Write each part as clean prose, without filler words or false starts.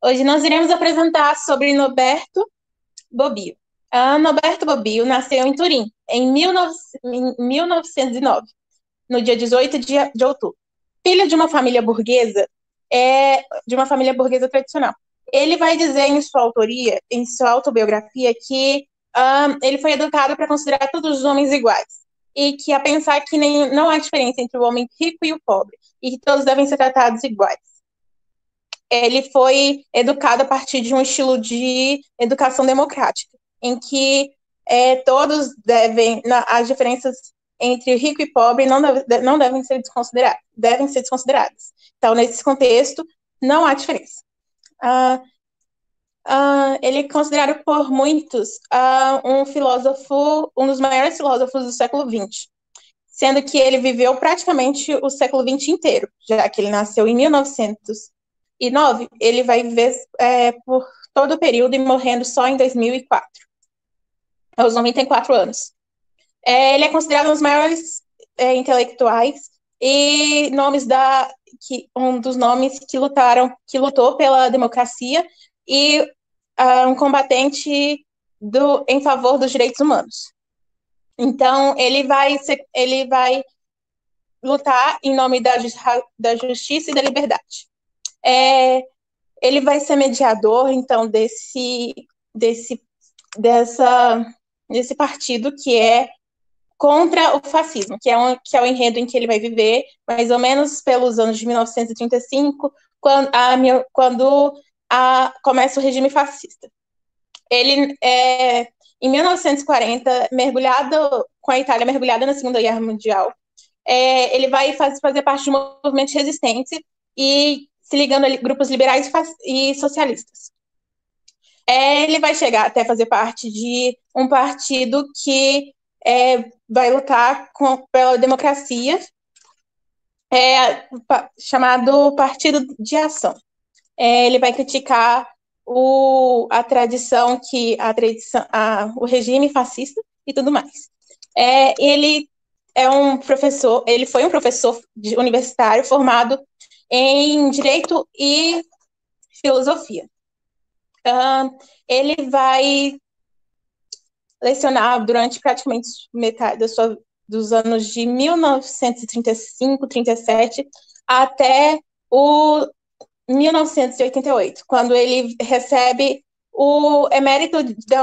Hoje nós iremos apresentar sobre Norberto Bobbio. Norberto Bobbio nasceu em Turim, em 1909, no dia 18 de outubro. Filho de uma família burguesa, de uma família burguesa tradicional. Ele vai dizer em sua autoria, em sua autobiografia, que ele foi educado para considerar todos os homens iguais e que a pensar que não há diferença entre o homem rico e o pobre e que todos devem ser tratados iguais. Ele foi educado a partir de um estilo de educação democrática, em que todos devem, as diferenças entre rico e pobre não devem ser desconsideradas. Então, nesse contexto, não há diferença. Ele é considerado por muitos um dos maiores filósofos do século XX, sendo que ele viveu praticamente o século XX inteiro, já que ele nasceu em 1909, ele vai viver por todo o período e morrendo só em 2004, aos 94 anos. Ele é considerado um dos maiores intelectuais e um dos nomes que lutou pela democracia e um combatente em favor dos direitos humanos. Então, ele vai lutar em nome da justiça e da liberdade. Ele vai ser mediador, então, desse partido que é contra o fascismo, que é o enredo em que ele vai viver, mais ou menos pelos anos de 1935, quando começa o regime fascista. Ele, em 1940, com a Itália mergulhada na Segunda Guerra Mundial, ele vai fazer parte de um movimento de resistência e se ligando a grupos liberais e socialistas. Ele vai chegar até fazer parte de um partido que vai lutar pela democracia, chamado Partido de Ação. Ele vai criticar o regime fascista e tudo mais. Ele foi um professor universitário formado em Direito e Filosofia. Ele vai lecionar durante praticamente metade dos anos de 1935, 37 até o 1988, quando ele recebe o emérito da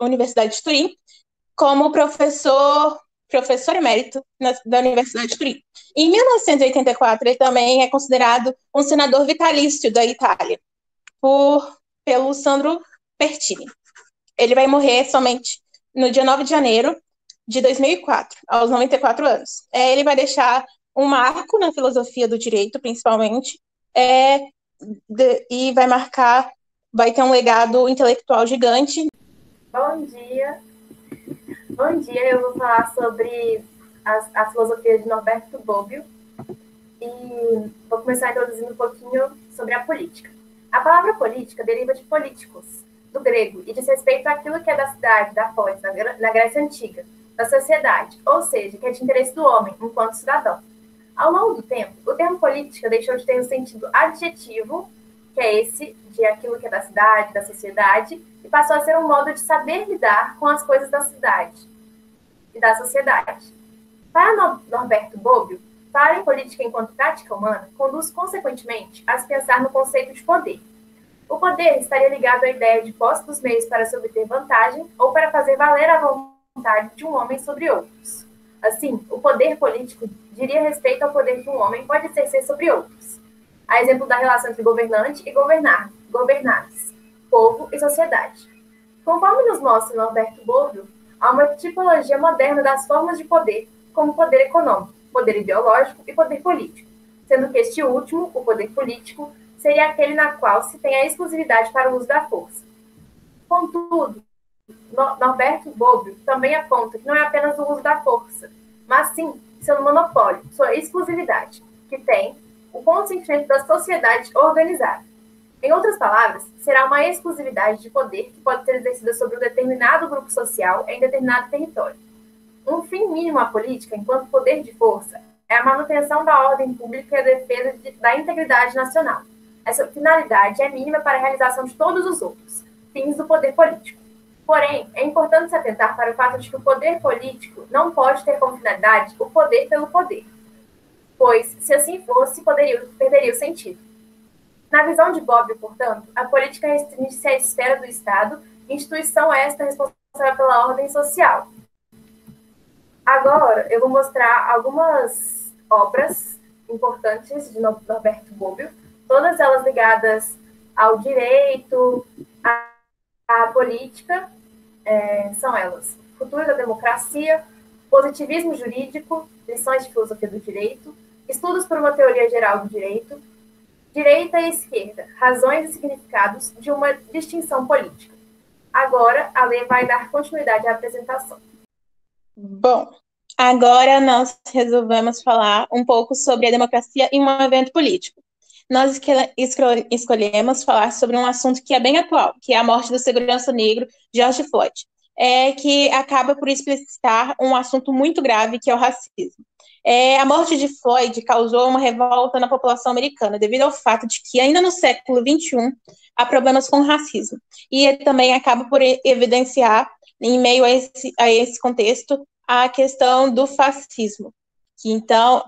Universidade de Turim como professor emérito da Universidade de Turim. Em 1984, ele também é considerado um senador vitalício da Itália, pelo Sandro Pertini. Ele vai morrer somente no dia 9 de janeiro de 2004, aos 94 anos. Ele vai deixar um marco na filosofia do direito, principalmente, e vai ter um legado intelectual gigante. Bom dia. Bom dia, eu vou falar sobre a filosofia de Norberto Bobbio e vou começar introduzindo um pouquinho sobre a política. A palavra política deriva de políticos, do grego, e diz respeito àquilo que é da cidade, da polis, na Grécia Antiga, da sociedade, ou seja, que é de interesse do homem, enquanto cidadão. Ao longo do tempo, o termo política deixou de ter um sentido adjetivo, que é esse de aquilo que é da cidade, da sociedade, e passou a ser um modo de saber lidar com as coisas da cidade e da sociedade. Para Norberto Bobbio, falar em política enquanto prática humana conduz, consequentemente, a se pensar no conceito de poder. O poder estaria ligado à ideia de posse dos meios para se obter vantagem ou para fazer valer a vontade de um homem sobre outros. Assim, o poder político diria respeito ao poder que um homem pode exercer sobre outros. A exemplo da relação entre governante e governados, povo e sociedade. Conforme nos mostra Norberto Bobbio, há uma tipologia moderna das formas de poder, como poder econômico, poder ideológico e poder político, sendo que este último, o poder político, seria aquele na qual se tem a exclusividade para o uso da força. Contudo, Norberto Bobbio também aponta que não é apenas o uso da força, mas sim seu monopólio, sua exclusividade, que tem o consentimento da sociedade organizada. Em outras palavras, será uma exclusividade de poder que pode ser exercida sobre um determinado grupo social em determinado território. Um fim mínimo à política, enquanto poder de força, é a manutenção da ordem pública e a defesa da integridade nacional. essa finalidade é mínima para a realização de todos os outros fins do poder político. Porém, é importante se atentar para o fato de que o poder político não pode ter como finalidade o poder pelo poder, pois, se assim fosse, perderia o sentido. Na visão de Bob, portanto, a política restringe-se à esfera do Estado, instituição esta responsável pela ordem social. Agora, eu vou mostrar algumas obras importantes de Norberto Bobbio, todas elas ligadas ao direito, à política, são elas: Futuro da Democracia, Positivismo Jurídico, Lições de Filosofia do Direito, Estudos por uma Teoria Geral do Direito, Direita e Esquerda, Razões e Significados de uma Distinção Política. Agora, a Lê vai dar continuidade à apresentação. Bom, agora nós resolvemos falar um pouco sobre a democracia em um evento político. Nós escolhemos falar sobre um assunto que é bem atual, que é a morte do segurança negro George Floyd, que acaba por explicitar um assunto muito grave, que é o racismo. A morte de Floyd causou uma revolta na população americana, devido ao fato de que ainda no século XXI há problemas com o racismo. E também acaba por evidenciar, em meio a esse contexto, a questão do fascismo. Então,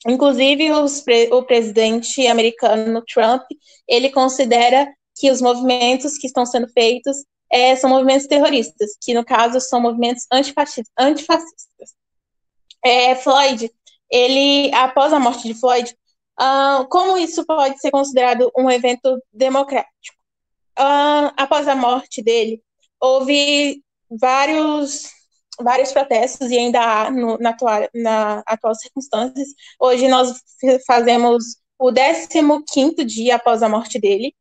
inclusive, o presidente americano Trump, ele considera que os movimentos que estão sendo feitos são movimentos terroristas, que no caso são movimentos antifascistas. Floyd, após a morte de Floyd, como isso pode ser considerado um evento democrático? Após a morte dele, houve vários protestos e ainda há na atual circunstâncias. Hoje nós fazemos o 15º dia após a morte dele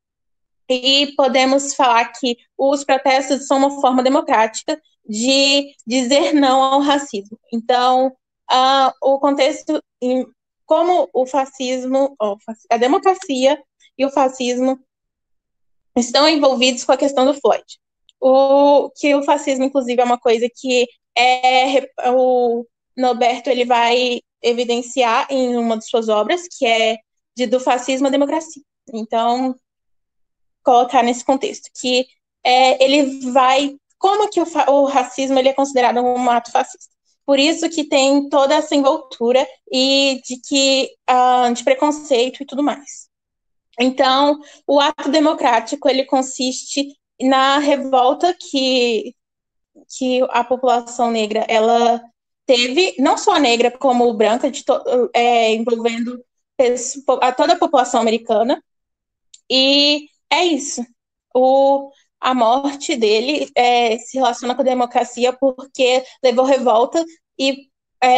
e podemos falar que os protestos são uma forma democrática de dizer não ao racismo. Então, o contexto, como o fascismo, a democracia e o fascismo estão envolvidos com a questão do Floyd. O fascismo, inclusive, é uma coisa que o Norberto ele vai evidenciar em uma de suas obras, que é do fascismo à democracia. Então, colocar nesse contexto, que ele vai... Como que o racismo ele é considerado um ato fascista? Por isso que tem toda essa envoltura e de preconceito e tudo mais. Então, o ato democrático, ele consiste na revolta que a população negra, ela teve, não só a negra, como branca, envolvendo toda a população americana. E é isso. A morte dele se relaciona com a democracia porque levou revolta e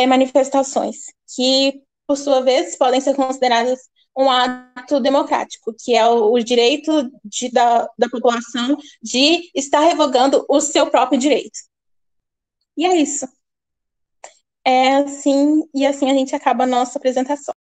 manifestações, que, por sua vez, podem ser consideradas um ato democrático, que é o direito da população de estar revogando o seu próprio direito. E é isso. E assim a gente acaba a nossa apresentação.